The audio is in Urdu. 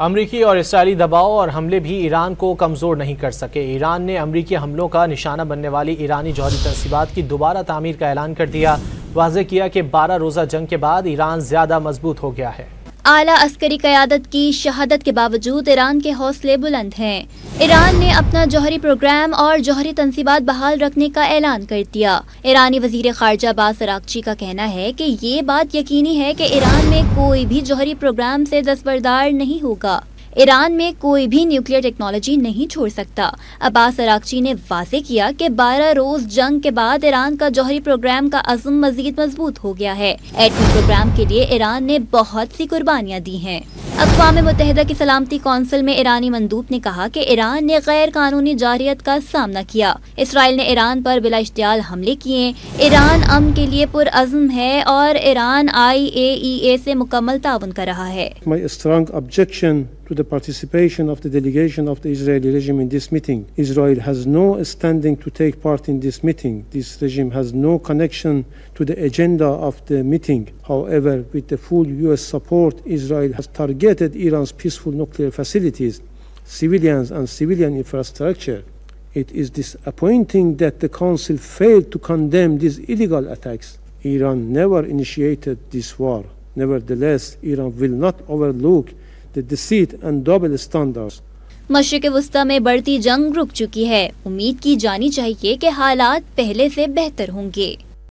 امریکی اور اسرائیلی دباؤ اور حملے بھی ایران کو کمزور نہیں کر سکے۔ ایران نے امریکی حملوں کا نشانہ بننے والی ایرانی جوہری تنصیبات کی دوبارہ تعمیر کا اعلان کر دیا۔ واضح کیا کہ 12 روزہ جنگ کے بعد ایران زیادہ مضبوط ہو گیا ہے۔ اعلیٰ عسکری قیادت کی شہادت کے باوجود ایران کے حوصلے بلند ہیں۔ ایران نے اپنا جوہری پروگرام اور جوہری تنصیبات بحال رکھنے کا اعلان کر دیا۔ ایرانی وزیر خارجہ عباس اراغچی کا کہنا ہے کہ یہ بات یقینی ہے کہ ایران میں کوئی بھی جوہری پروگرام سے دستبردار نہیں ہوگا۔ ایران میں کوئی بھی نیوکلیئر ٹیکنالوجی نہیں چھوڑ سکتا۔ عباس اراغچی نے واضح کیا کہ 12 روز جنگ کے بعد ایران کا جوہری پروگرام کا عزم مزید مضبوط ہو گیا ہے۔ ایٹمی پروگرام کے لیے ایران نے بہت سی قربانیاں دی ہیں۔ اقوام متحدہ کی سلامتی کونسل میں ایرانی مندوب نے کہا کہ ایران نے غیر قانونی جارحیت کا سامنا کیا۔ اسرائیل نے ایران پر بلا اشتعال حملے کیے۔ ایران امن کے لیے پرعزم ہے اور ایران IAEA سے مکمل تعاون کر رہا ہے۔ To the participation of the delegation of the Israeli regime in this meeting. Israel has no standing to take part in this meeting. This regime has no connection to the agenda of the meeting. However, with the full US support, Israel has targeted Iran's peaceful nuclear facilities, civilians and civilian infrastructure. It is disappointing that the Council failed to condemn these illegal attacks. Iran never initiated this war. Nevertheless, Iran will not overlook the deceit and double standards. مشرق وسطی میں بڑھتی جنگ رک چکی ہے۔ امید کی جانی چاہیے کہ حالات پہلے سے بہتر ہوں گے۔